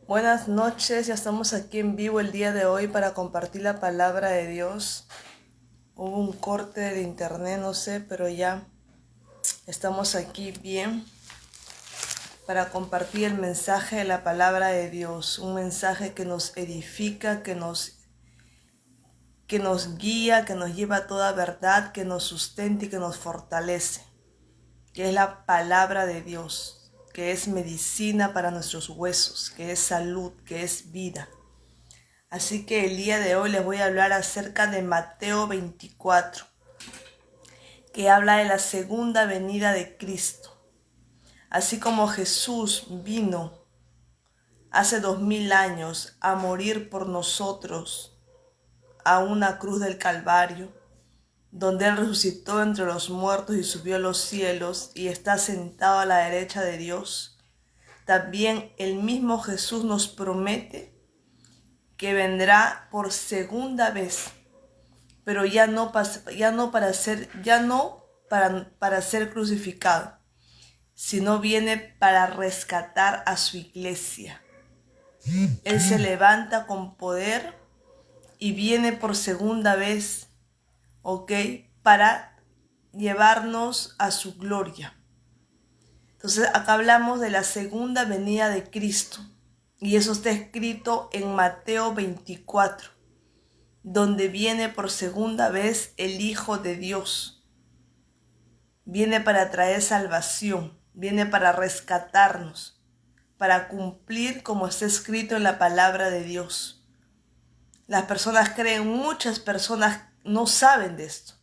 Buenas noches, ya estamos aquí en vivo el día de hoy para compartir la palabra de Dios. Hubo un corte de internet, no sé, pero ya estamos aquí bien para compartir el mensaje de la palabra de Dios. Un mensaje que nos edifica, que nos guía, que nos lleva a toda verdad, que nos sustenta y que nos fortalece. Que es la palabra de Dios, que es medicina para nuestros huesos, que es salud, que es vida. Así que el día de hoy les voy a hablar acerca de Mateo 24, que habla de la segunda venida de Cristo. Así como Jesús vino hace 2000 años a morir por nosotros a una cruz del Calvario, donde Él resucitó entre los muertos y subió a los cielos y está sentado a la derecha de Dios, también el mismo Jesús nos promete que vendrá por segunda vez, pero para ser crucificado, sino viene para rescatar a su iglesia. Él se levanta con poder y viene por segunda vez, ¿ok? Para llevarnos a su gloria. Entonces acá hablamos de la segunda venida de Cristo y eso está escrito en Mateo 24. Donde viene por segunda vez el Hijo de Dios. Viene para traer salvación, viene para rescatarnos, para cumplir como está escrito en la palabra de Dios. Las personas creen, muchas personas no saben de esto.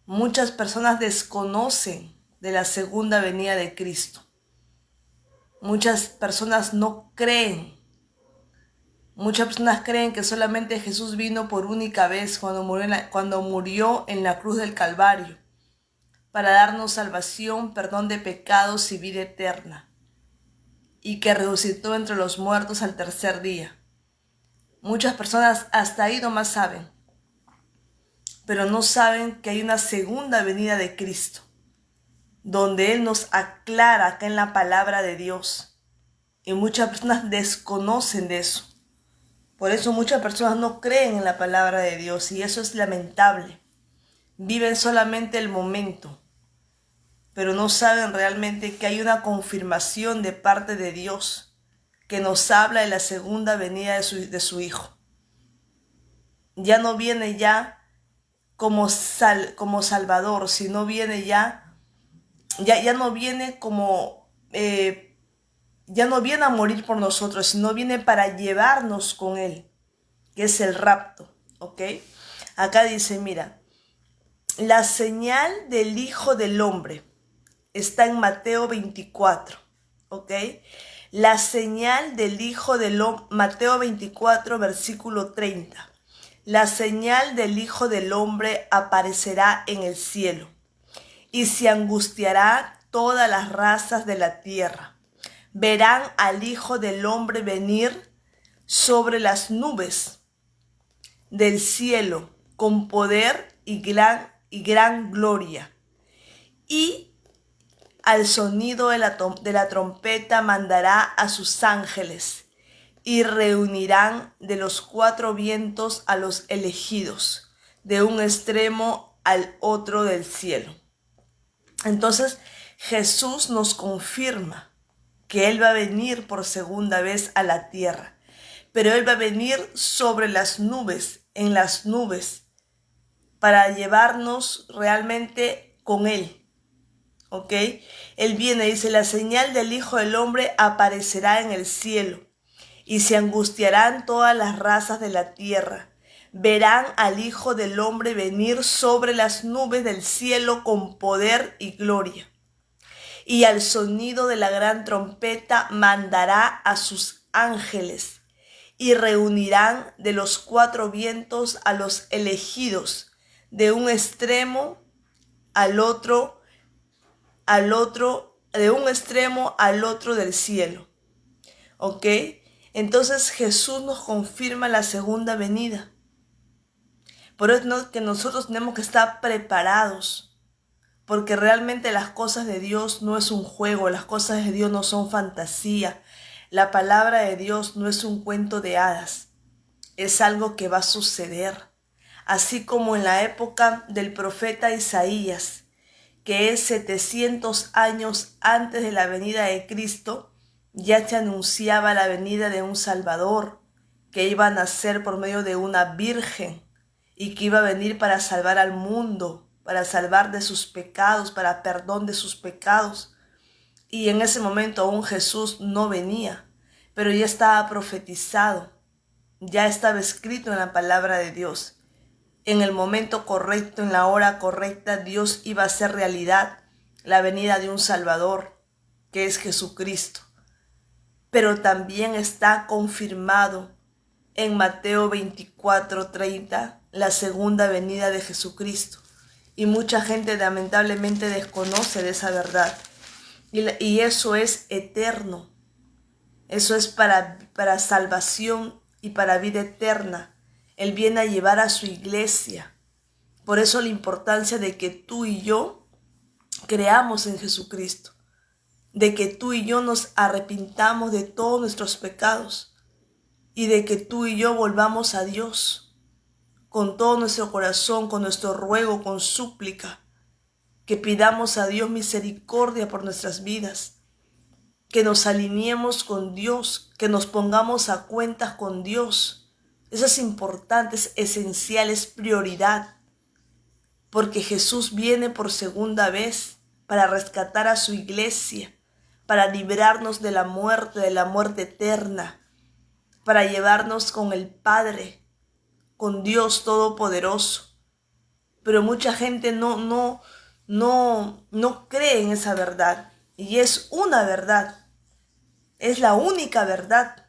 Muchas personas desconocen de la segunda venida de Cristo. Muchas personas no creen. Muchas personas creen que solamente Jesús vino por única vez cuando murió en la cruz del Calvario, para darnos salvación, perdón de pecados y vida eterna, y que resucitó entre los muertos al tercer día. Muchas personas hasta ahí nomás saben, pero no saben que hay una segunda venida de Cristo, donde Él nos aclara acá en la palabra de Dios, y muchas personas desconocen de eso. Por eso muchas personas no creen en la palabra de Dios y eso es lamentable. Viven solamente el momento, pero no saben realmente que hay una confirmación de parte de Dios que nos habla de la segunda venida de su Hijo. Ya no viene ya como Salvador, sino viene ya no viene ya no viene a morir por nosotros, sino viene para llevarnos con Él, que es el rapto, ¿ok? Acá dice, mira, la señal del Hijo del Hombre está en Mateo 24, ¿ok? La señal del Hijo del Hombre, Mateo 24, versículo 30. La señal del Hijo del Hombre aparecerá en el cielo y se angustiará todas las razas de la tierra. Verán al Hijo del Hombre venir sobre las nubes del cielo con poder y gran gloria. Y al sonido de la trompeta mandará a sus ángeles y reunirán de los cuatro vientos a los elegidos, de un extremo al otro del cielo. Entonces Jesús nos confirma que Él va a venir por segunda vez a la tierra, pero Él va a venir sobre las nubes, en las nubes, para llevarnos realmente con Él. ¿Ok? Él viene, dice, la señal del Hijo del Hombre aparecerá en el cielo y se angustiarán todas las razas de la tierra. Verán al Hijo del Hombre venir sobre las nubes del cielo con poder y gloria. Y al sonido de la gran trompeta mandará a sus ángeles y reunirán de los cuatro vientos a los elegidos, de un extremo de un extremo al otro del cielo. ¿Ok? Entonces Jesús nos confirma la segunda venida. Por eso es que nosotros tenemos que estar preparados, porque realmente las cosas de Dios no es un juego, las cosas de Dios no son fantasía, La palabra de Dios no es un cuento de hadas, es algo que va a suceder. Así como en la época del profeta Isaías, que es 700 años antes de la venida de Cristo, ya se anunciaba la venida de un Salvador, que iba a nacer por medio de una virgen y que iba a venir para salvar al mundo, para salvar de sus pecados, para perdón de sus pecados. Y en ese momento aún Jesús no venía, pero ya estaba profetizado, ya estaba escrito en la palabra de Dios. En el momento correcto, en la hora correcta, Dios iba a hacer realidad la venida de un Salvador, que es Jesucristo. Pero también está confirmado en Mateo 24:30 la segunda venida de Jesucristo. Y mucha gente lamentablemente desconoce de esa verdad. Y eso es eterno. Eso es para salvación y para vida eterna. Él viene a llevar a su iglesia. Por eso la importancia de que tú y yo creamos en Jesucristo. De que tú y yo nos arrepintamos de todos nuestros pecados. Y de que tú y yo volvamos a Dios con todo nuestro corazón, con nuestro ruego, con súplica. Que pidamos a Dios misericordia por nuestras vidas. Que nos alineemos con Dios, que nos pongamos a cuentas con Dios. Eso es importante, es esencial, es prioridad. Porque Jesús viene por segunda vez para rescatar a su iglesia, para librarnos de la muerte eterna, para llevarnos con el Padre, con Dios Todopoderoso. Pero mucha gente no cree en esa verdad. Y es una verdad, es la única verdad.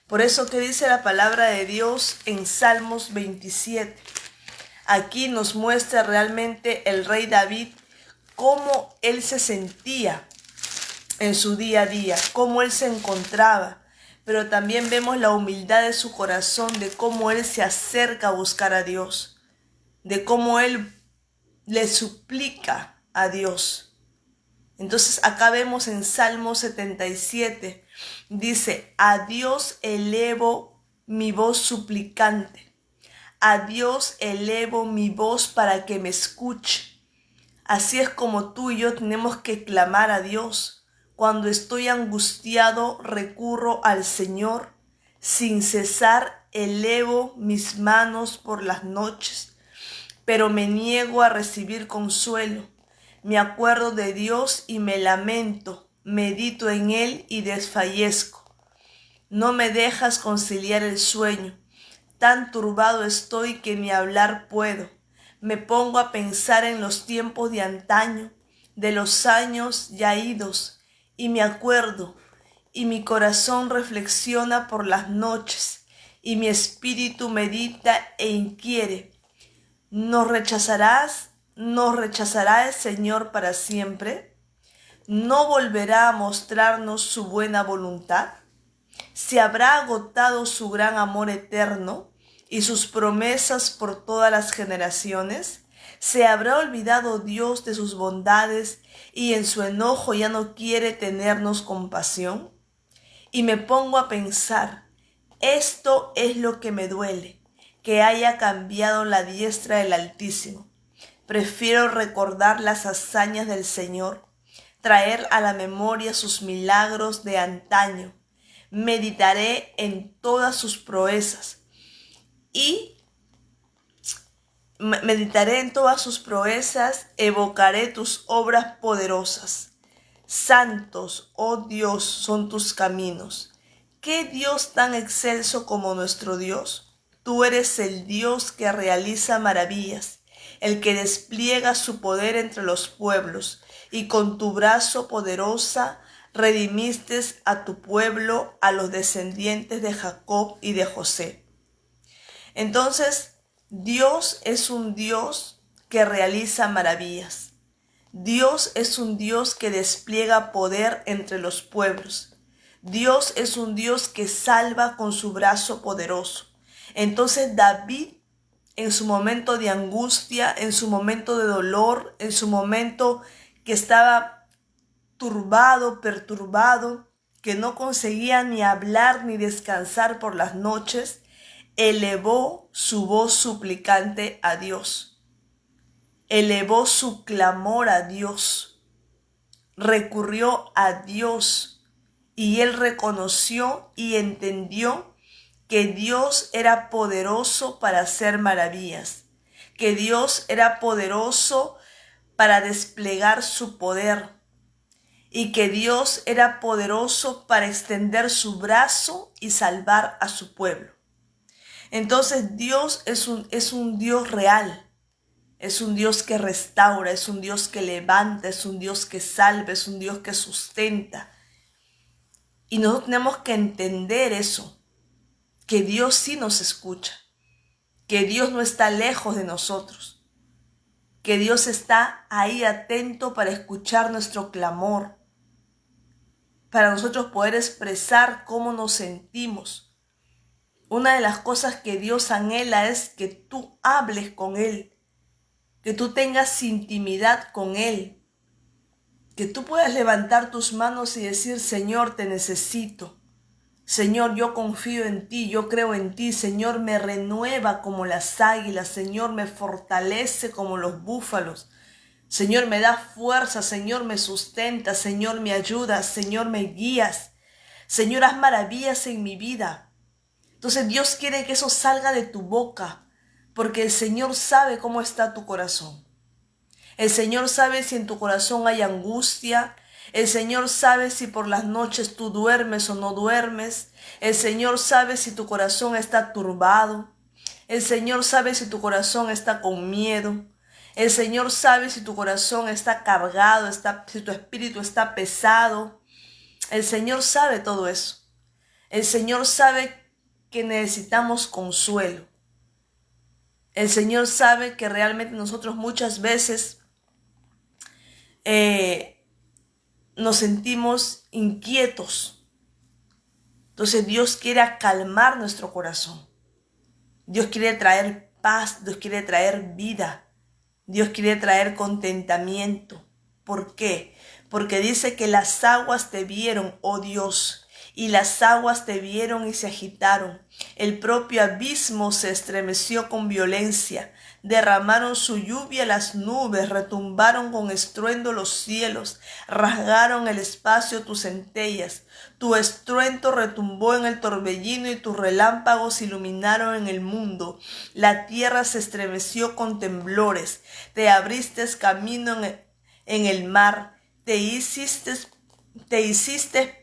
Por eso que dice la palabra de Dios en Salmos 27. Aquí nos muestra realmente el rey David cómo él se sentía en su día a día, cómo él se encontraba. Pero también vemos la humildad de su corazón, de cómo él se acerca a buscar a Dios, de cómo él le suplica a Dios. Entonces acá vemos en Salmo 77, dice, a Dios elevo mi voz suplicante, a Dios elevo mi voz para que me escuche. Así es como tú y yo tenemos que clamar a Dios. Cuando estoy angustiado, recurro al Señor. Sin cesar, elevo mis manos por las noches, pero me niego a recibir consuelo. Me acuerdo de Dios y me lamento, medito en Él y desfallezco. No me dejas conciliar el sueño, tan turbado estoy que ni hablar puedo. Me pongo a pensar en los tiempos de antaño, de los años ya idos, y me acuerdo, y mi corazón reflexiona por las noches, y mi espíritu medita e inquiere. ¿Nos rechazará el Señor para siempre? ¿No volverá a mostrarnos su buena voluntad? ¿Se habrá agotado su gran amor eterno y sus promesas por todas las generaciones? ¿Se habrá olvidado Dios de sus bondades y en su enojo ya no quiere tenernos compasión? Y me pongo a pensar, esto es lo que me duele, que haya cambiado la diestra del Altísimo. Prefiero recordar las hazañas del Señor, traer a la memoria sus milagros de antaño. Meditaré en todas sus proezas evocaré tus obras poderosas. Santos, oh Dios, son tus caminos. ¿Qué Dios tan excelso como nuestro Dios? Tú eres el Dios que realiza maravillas, el que despliega su poder entre los pueblos, y con tu brazo poderosa redimiste a tu pueblo, a los descendientes de Jacob y de José. Entonces, Dios es un Dios que realiza maravillas. Dios es un Dios que despliega poder entre los pueblos. Dios es un Dios que salva con su brazo poderoso. Entonces David, en su momento de angustia, en su momento de dolor, en su momento que estaba turbado, perturbado, que no conseguía ni hablar ni descansar por las noches, elevó su voz suplicante a Dios. Elevó su clamor a Dios. Recurrió a Dios y él reconoció y entendió que Dios era poderoso para hacer maravillas, que Dios era poderoso para desplegar su poder y que Dios era poderoso para extender su brazo y salvar a su pueblo. Entonces Dios es un Dios real, es un Dios que restaura, es un Dios que levanta, es un Dios que salva, es un Dios que sustenta. Y nosotros tenemos que entender eso, que Dios sí nos escucha, que Dios no está lejos de nosotros, que Dios está ahí atento para escuchar nuestro clamor, para nosotros poder expresar cómo nos sentimos. Una de las cosas que Dios anhela es que tú hables con Él, que tú tengas intimidad con Él, que tú puedas levantar tus manos y decir: Señor, te necesito. Señor, yo confío en ti, yo creo en ti. Señor, me renueva como las águilas. Señor, me fortalece como los búfalos. Señor, me da fuerza. Señor, me sustenta. Señor, me ayudas. Señor, me guías. Señor, haz maravillas en mi vida. Entonces Dios quiere que eso salga de tu boca, porque el Señor sabe cómo está tu corazón. El Señor sabe si en tu corazón hay angustia. El Señor sabe si por las noches tú duermes o no duermes. El Señor sabe si tu corazón está turbado. El Señor sabe si tu corazón está con miedo. El Señor sabe si tu corazón está cargado, si tu espíritu está pesado. El Señor sabe todo eso. El Señor sabe que necesitamos consuelo. El Señor sabe que realmente nosotros muchas veces nos sentimos inquietos. Entonces Dios quiere calmar nuestro corazón. Dios quiere traer paz, Dios quiere traer vida, Dios quiere traer contentamiento. ¿Por qué? Porque dice que las aguas te vieron, oh Dios, y las aguas te vieron y se agitaron. El propio abismo se estremeció con violencia. Derramaron su lluvia las nubes, retumbaron con estruendo los cielos, rasgaron el espacio tus centellas. Tu estruendo retumbó en el torbellino y tus relámpagos iluminaron en el mundo. La tierra se estremeció con temblores. Te abriste camino en el mar. Te hiciste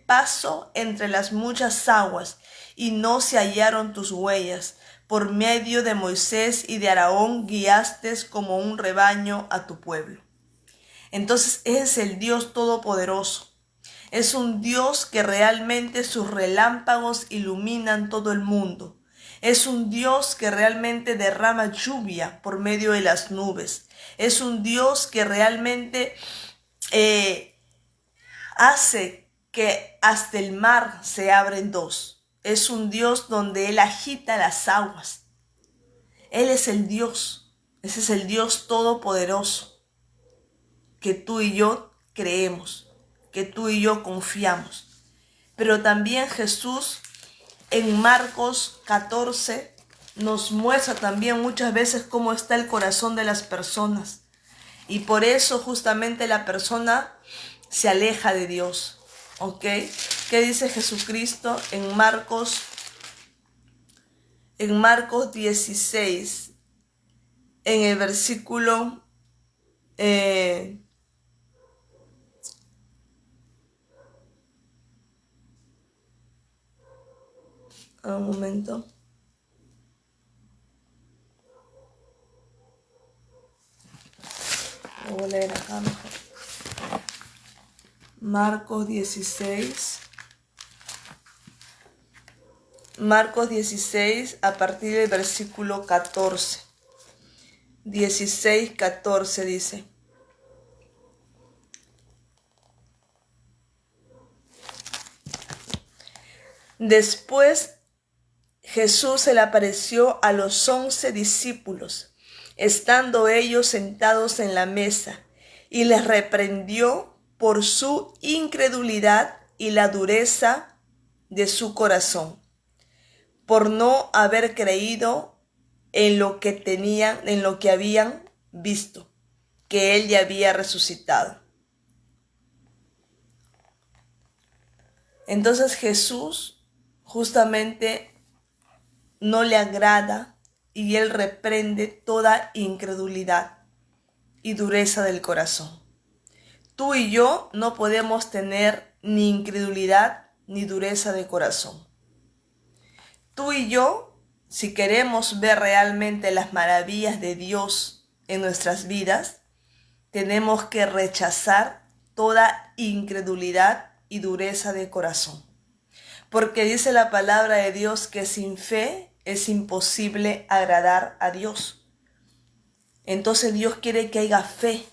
paso entre las muchas aguas y no se hallaron tus huellas. Por medio de Moisés y de Aarón guiaste como un rebaño a tu pueblo. Entonces es el Dios todopoderoso. Es un Dios que realmente sus relámpagos iluminan todo el mundo. Es un Dios que realmente derrama lluvia por medio de las nubes. Es un Dios que realmente hace que hasta el mar se abra en dos. Es un Dios donde Él agita las aguas. Él es el Dios. Ese es el Dios todopoderoso que tú y yo creemos, que tú y yo confiamos. Pero también Jesús en Marcos 14 nos muestra también muchas veces cómo está el corazón de las personas. Y por eso justamente la persona se aleja de Dios. ¿Ok? ¿Qué dice Jesucristo en Marcos 16? En el versículo un momento. Lo voy a leer acá mejor. Marcos 16. Marcos 16 a partir del versículo 14. 16, 14 dice: Después Jesús se le apareció a los 11 discípulos, estando ellos sentados en la mesa, y les reprendió por su incredulidad y la dureza de su corazón, por no haber creído en lo que habían visto, que él ya había resucitado. Entonces Jesús justamente no le agrada y él reprende toda incredulidad y dureza del corazón. Tú y yo no podemos tener ni incredulidad ni dureza de corazón. Tú y yo, si queremos ver realmente las maravillas de Dios en nuestras vidas, tenemos que rechazar toda incredulidad y dureza de corazón. Porque dice la palabra de Dios que sin fe es imposible agradar a Dios. Entonces Dios quiere que haya fe.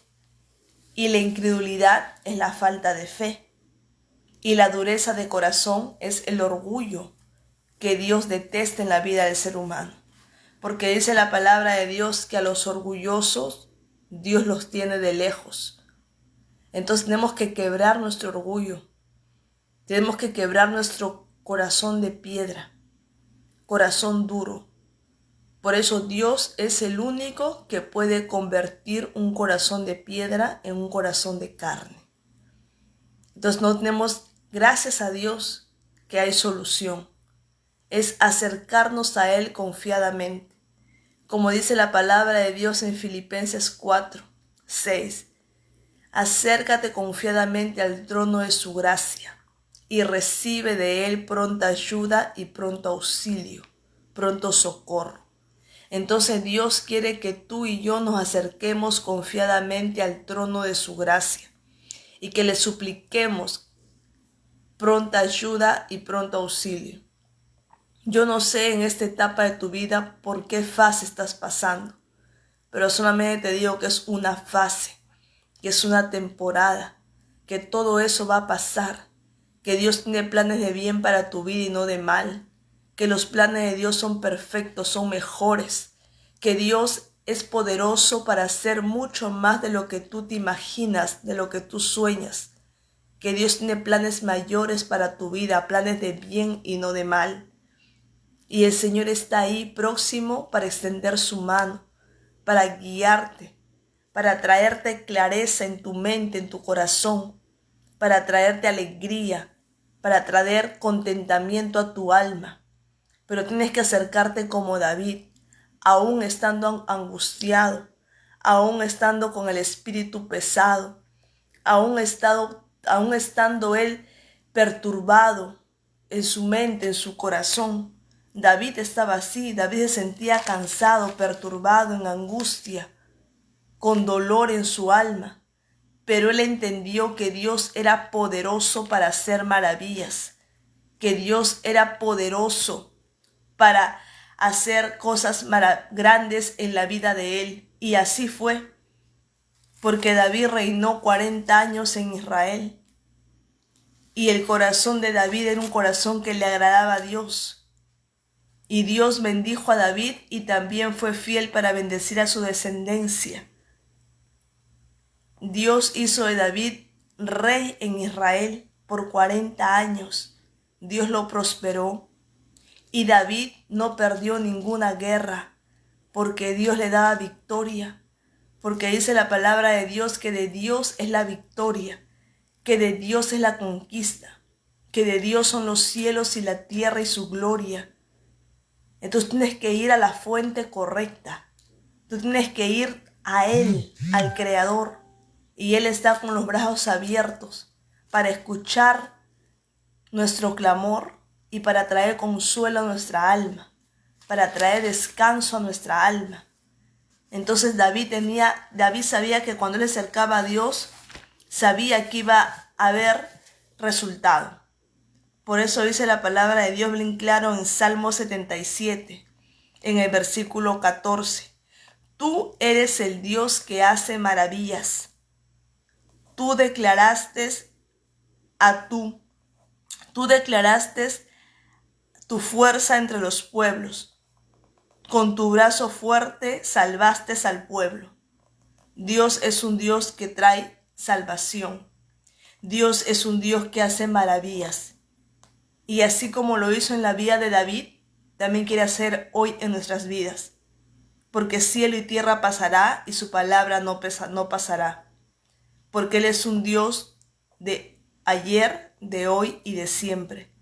Y la incredulidad es la falta de fe. Y la dureza de corazón es el orgullo que Dios detesta en la vida del ser humano. Porque dice la palabra de Dios que a los orgullosos Dios los tiene de lejos. Entonces tenemos que quebrar nuestro orgullo. Tenemos que quebrar nuestro corazón de piedra, corazón duro. Por eso Dios es el único que puede convertir un corazón de piedra en un corazón de carne. Entonces no tenemos, gracias a Dios, que hay solución. Es acercarnos a Él confiadamente. Como dice la palabra de Dios en Filipenses 4:6. Acércate confiadamente al trono de su gracia y recibe de Él pronta ayuda y pronto auxilio, pronto socorro. Entonces Dios quiere que tú y yo nos acerquemos confiadamente al trono de su gracia y que le supliquemos pronta ayuda y pronto auxilio. Yo no sé en esta etapa de tu vida por qué fase estás pasando, pero solamente te digo que es una fase, que es una temporada, que todo eso va a pasar, que Dios tiene planes de bien para tu vida y no de mal, que los planes de Dios son perfectos, son mejores, que Dios es poderoso para hacer mucho más de lo que tú te imaginas, de lo que tú sueñas, que Dios tiene planes mayores para tu vida, planes de bien y no de mal. Y el Señor está ahí próximo para extender su mano, para guiarte, para traerte clareza en tu mente, en tu corazón, para traerte alegría, para traer contentamiento a tu alma. Pero tienes que acercarte como David, aún estando angustiado, aún estando con el espíritu pesado, aún estando él perturbado en su mente, en su corazón. David estaba así, David se sentía cansado, perturbado, en angustia, con dolor en su alma. Pero él entendió que Dios era poderoso para hacer maravillas, que Dios era poderoso para hacer cosas grandes en la vida de él. Y así fue, porque David reinó 40 años en Israel. Y el corazón de David era un corazón que le agradaba a Dios. Y Dios bendijo a David y también fue fiel para bendecir a su descendencia. Dios hizo de David rey en Israel por 40 años. Dios lo prosperó. Y David no perdió ninguna guerra porque Dios le daba victoria. Porque dice la palabra de Dios que de Dios es la victoria, que de Dios es la conquista, que de Dios son los cielos y la tierra y su gloria. Entonces tienes que ir a la fuente correcta. Tú tienes que ir a Él, al Creador. Y Él está con los brazos abiertos para escuchar nuestro clamor y para traer consuelo a nuestra alma, para traer descanso a nuestra alma. Entonces David sabía que cuando él se acercaba a Dios, sabía que iba a haber resultado. Por eso dice la palabra de Dios bien claro en Salmo 77, en el versículo 14. Tú eres el Dios que hace maravillas. Tú declaraste tu fuerza entre los pueblos. Con tu brazo fuerte salvaste al pueblo. Dios es un Dios que trae salvación. Dios es un Dios que hace maravillas. Y así como lo hizo en la vida de David, también quiere hacer hoy en nuestras vidas. Porque cielo y tierra pasará y su palabra no pasará. Porque Él es un Dios de ayer, de hoy y de siempre.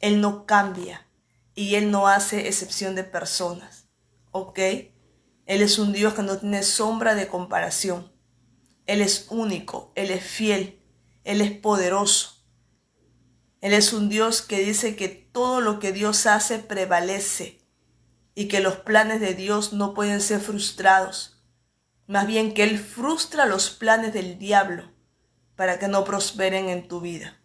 Él no cambia y Él no hace excepción de personas. ¿Ok? Él es un Dios que no tiene sombra de comparación. Él es único, Él es fiel, Él es poderoso. Él es un Dios que dice que todo lo que Dios hace prevalece y que los planes de Dios no pueden ser frustrados. Más bien que Él frustra los planes del diablo para que no prosperen en tu vida.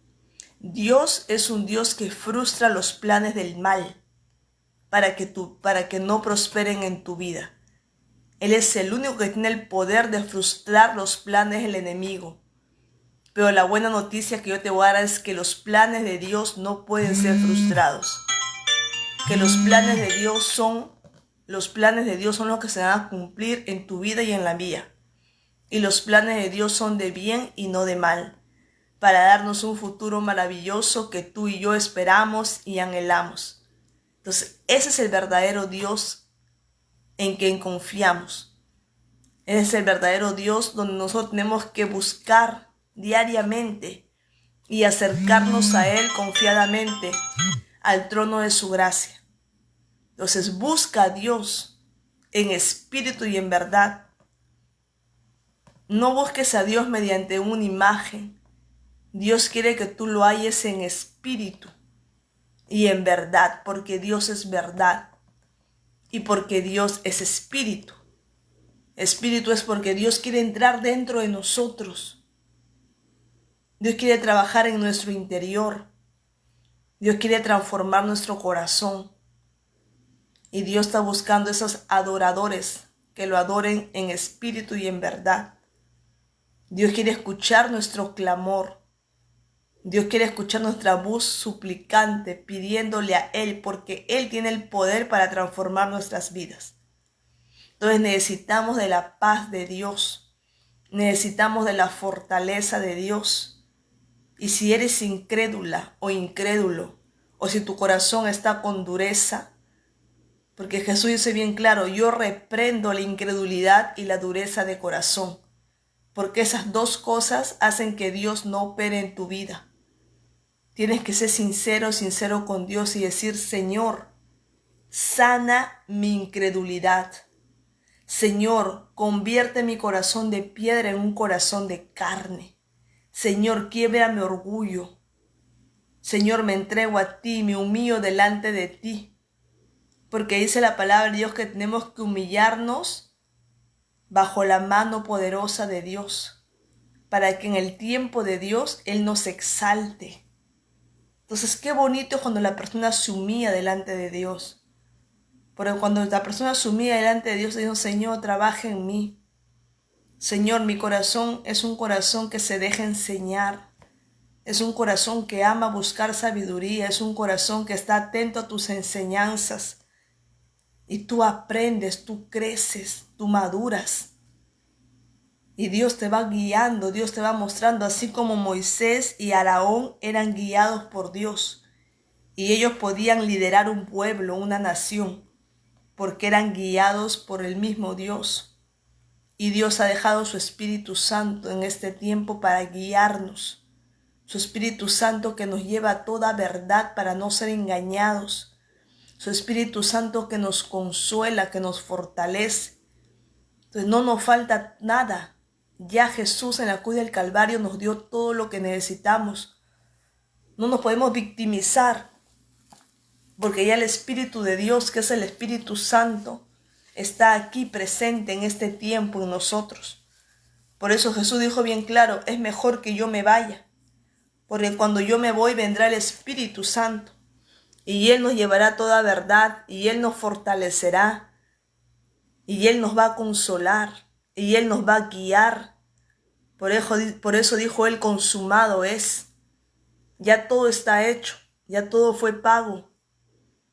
Dios es un Dios que frustra los planes del mal para que no prosperen en tu vida. Él es el único que tiene el poder de frustrar los planes del enemigo. Pero la buena noticia que yo te voy a dar es que los planes de Dios no pueden ser frustrados. Que los planes de Dios son los que se van a cumplir en tu vida y en la mía. Y los planes de Dios son de bien y no de mal, para darnos un futuro maravilloso que tú y yo esperamos y anhelamos. Entonces, ese es el verdadero Dios en quien confiamos. Ese es el verdadero Dios donde nosotros tenemos que buscar diariamente y acercarnos a Él confiadamente al trono de su gracia. Entonces, busca a Dios en espíritu y en verdad. No busques a Dios mediante una imagen. Dios quiere que tú lo halles en espíritu y en verdad, porque Dios es verdad y porque Dios es espíritu. Espíritu es porque Dios quiere entrar dentro de nosotros. Dios quiere trabajar en nuestro interior. Dios quiere transformar nuestro corazón. Y Dios está buscando esos adoradores que lo adoren en espíritu y en verdad. Dios quiere escuchar nuestro clamor. Dios quiere escuchar nuestra voz suplicante, pidiéndole a Él, porque Él tiene el poder para transformar nuestras vidas. Entonces necesitamos de la paz de Dios. Necesitamos de la fortaleza de Dios. Y si eres incrédula o incrédulo, o si tu corazón está con dureza, porque Jesús dice bien claro, yo reprendo la incredulidad y la dureza de corazón, porque esas dos cosas hacen que Dios no opere en tu vida. Tienes que ser sincero con Dios y decir, Señor, sana mi incredulidad. Señor, convierte mi corazón de piedra en un corazón de carne. Señor, quiebra mi orgullo. Señor, me entrego a ti, me humillo delante de ti. Porque dice la palabra de Dios que tenemos que humillarnos bajo la mano poderosa de Dios, para que en el tiempo de Dios Él nos exalte. Entonces, qué bonito es cuando la persona se humilla delante de Dios. Porque cuando la persona se humilla delante de Dios, dice, Señor, trabaja en mí. Señor, mi corazón es un corazón que se deja enseñar. Es un corazón que ama buscar sabiduría. Es un corazón que está atento a tus enseñanzas. Y tú aprendes, tú creces, tú maduras. Y Dios te va guiando, Dios te va mostrando, así como Moisés y Aarón eran guiados por Dios. Y ellos podían liderar un pueblo, una nación, porque eran guiados por el mismo Dios. Y Dios ha dejado su Espíritu Santo en este tiempo para guiarnos. Su Espíritu Santo que nos lleva a toda verdad para no ser engañados. Su Espíritu Santo que nos consuela, que nos fortalece. Entonces no nos falta nada. Ya Jesús en la cruz del Calvario nos dio todo lo que necesitamos. No nos podemos victimizar, porque ya el Espíritu de Dios, que es el Espíritu Santo, está aquí presente en este tiempo en nosotros. Por eso Jesús dijo bien claro, es mejor que yo me vaya, porque cuando yo me voy vendrá el Espíritu Santo. Y Él nos llevará toda verdad, y Él nos fortalecerá, y Él nos va a consolar, y Él nos va a guiar. Por eso dijo Él, consumado es. Ya todo está hecho, ya todo fue pago.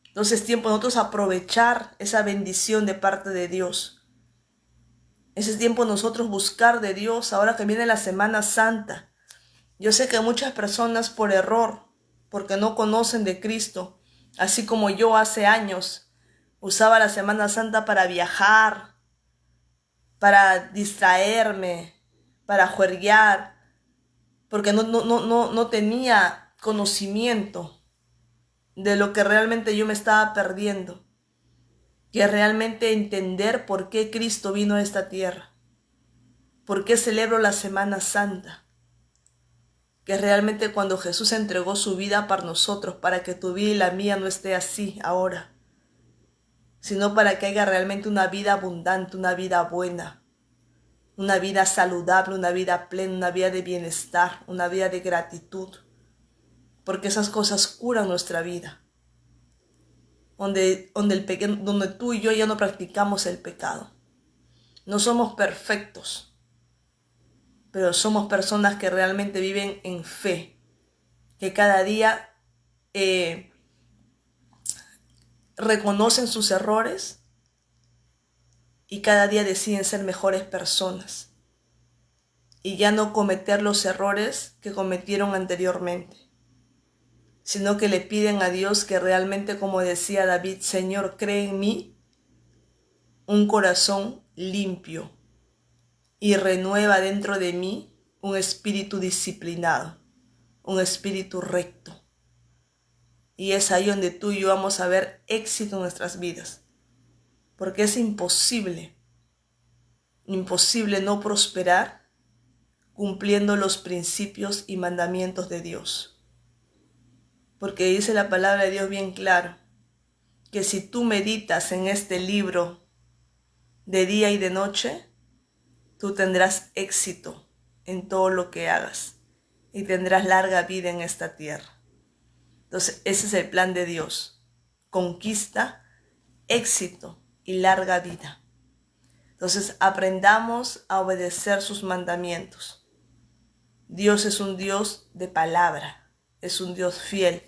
Entonces es tiempo de nosotros aprovechar esa bendición de parte de Dios. Es tiempo de nosotros buscar de Dios, ahora que viene la Semana Santa. Yo sé que muchas personas por error, porque no conocen de Cristo, así como yo hace años, usaba la Semana Santa para viajar, para distraerme, para juerguear, porque no tenía conocimiento de lo que realmente yo me estaba perdiendo, que realmente entender por qué Cristo vino a esta tierra, por qué celebro la Semana Santa, que realmente cuando Jesús entregó su vida para nosotros, para que tu vida y la mía no esté así ahora, sino para que haya realmente una vida abundante, una vida buena, una vida saludable, una vida plena, una vida de bienestar, una vida de gratitud, porque esas cosas curan nuestra vida, donde tú y yo ya no practicamos el pecado. No somos perfectos, pero somos personas que realmente viven en fe, que cada día reconocen sus errores y cada día deciden ser mejores personas y ya no cometer los errores que cometieron anteriormente, sino que le piden a Dios que realmente, como decía David, Señor, cree en mí un corazón limpio y renueva dentro de mí un espíritu disciplinado, un espíritu recto. Y es ahí donde tú y yo vamos a ver éxito en nuestras vidas, porque es imposible no prosperar cumpliendo los principios y mandamientos de Dios. Porque dice la palabra de Dios bien claro, que si tú meditas en este libro de día y de noche, tú tendrás éxito en todo lo que hagas y tendrás larga vida en esta tierra. Entonces, ese es el plan de Dios. Conquista, éxito y larga vida. Entonces, aprendamos a obedecer sus mandamientos. Dios es un Dios de palabra, es un Dios fiel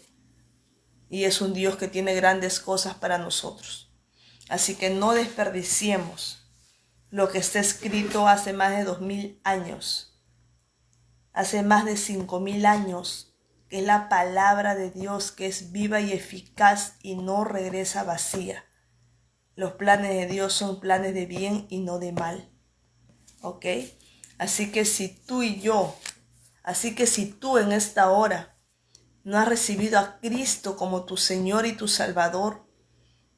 y es un Dios que tiene grandes cosas para nosotros. Así que no desperdiciemos lo que está escrito hace más de 2000 años, hace más de 5000 años, que es la palabra de Dios, que es viva y eficaz y no regresa vacía. Los planes de Dios son planes de bien y no de mal. ¿Ok? Así que si tú en esta hora no has recibido a Cristo como tu Señor y tu Salvador,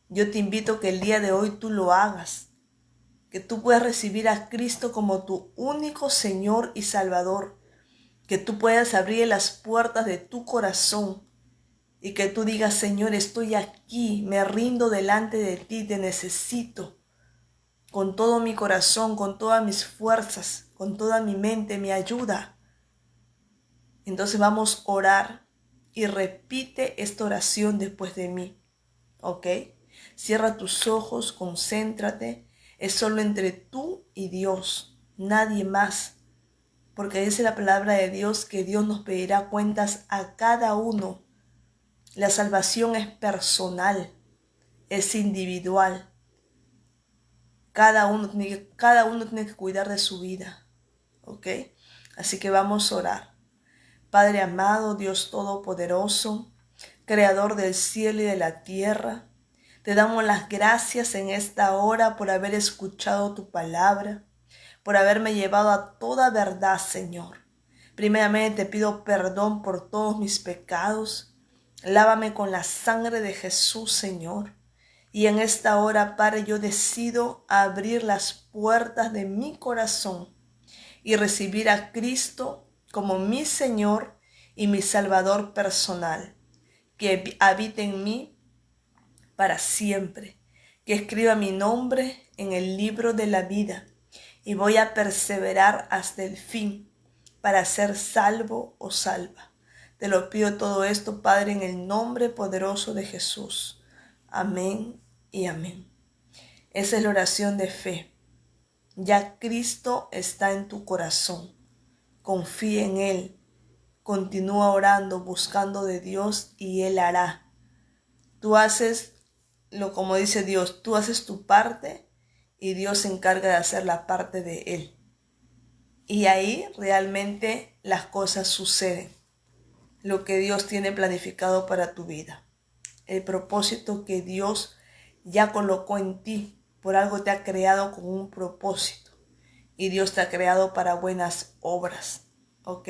yo te invito que el día de hoy tú lo hagas, que tú puedas recibir a Cristo como tu único Señor y Salvador, que tú puedas abrir las puertas de tu corazón y que tú digas, Señor, estoy aquí, me rindo delante de ti, te necesito con todo mi corazón, con todas mis fuerzas, con toda mi mente, mi ayuda. Entonces vamos a orar y repite esta oración después de mí, ¿ok? Cierra tus ojos, concéntrate, es solo entre tú y Dios, nadie más, porque dice la palabra de Dios que Dios nos pedirá cuentas a cada uno. La salvación es personal, es individual. Cada uno tiene que cuidar de su vida, ¿ok? Así que vamos a orar. Padre amado, Dios todopoderoso, creador del cielo y de la tierra, te damos las gracias en esta hora por haber escuchado tu palabra, por haberme llevado a toda verdad, Señor. Primeramente te pido perdón por todos mis pecados. Lávame con la sangre de Jesús, Señor. Y en esta hora, Padre, yo decido abrir las puertas de mi corazón y recibir a Cristo como mi Señor y mi Salvador personal, que habite en mí para siempre, que escriba mi nombre en el libro de la vida y voy a perseverar hasta el fin para ser salvo o salva. Te lo pido todo esto, Padre, en el nombre poderoso de Jesús. Amén y amén. Esa es la oración de fe. Ya Cristo está en tu corazón. Confía en Él. Continúa orando, buscando de Dios y Él hará. Tú haces como dice Dios, tú haces tu parte y Dios se encarga de hacer la parte de Él. Y ahí realmente las cosas suceden. Lo que Dios tiene planificado para tu vida. El propósito que Dios ya colocó en ti. Por algo te ha creado con un propósito. Y Dios te ha creado para buenas obras. ¿Ok?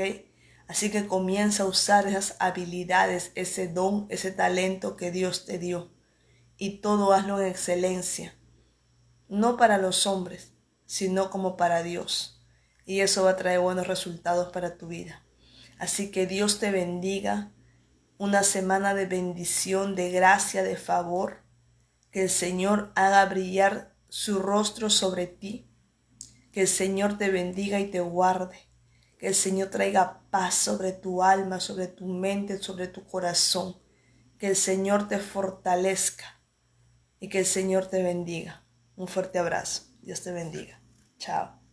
Así que comienza a usar esas habilidades, ese don, ese talento que Dios te dio. Y todo hazlo en excelencia. No para los hombres, sino como para Dios. Y eso va a traer buenos resultados para tu vida. Así que Dios te bendiga. Una semana de bendición, de gracia, de favor. Que el Señor haga brillar su rostro sobre ti. Que el Señor te bendiga y te guarde. Que el Señor traiga paz sobre tu alma, sobre tu mente, sobre tu corazón. Que el Señor te fortalezca y que el Señor te bendiga. Un fuerte abrazo. Dios te bendiga. Chao.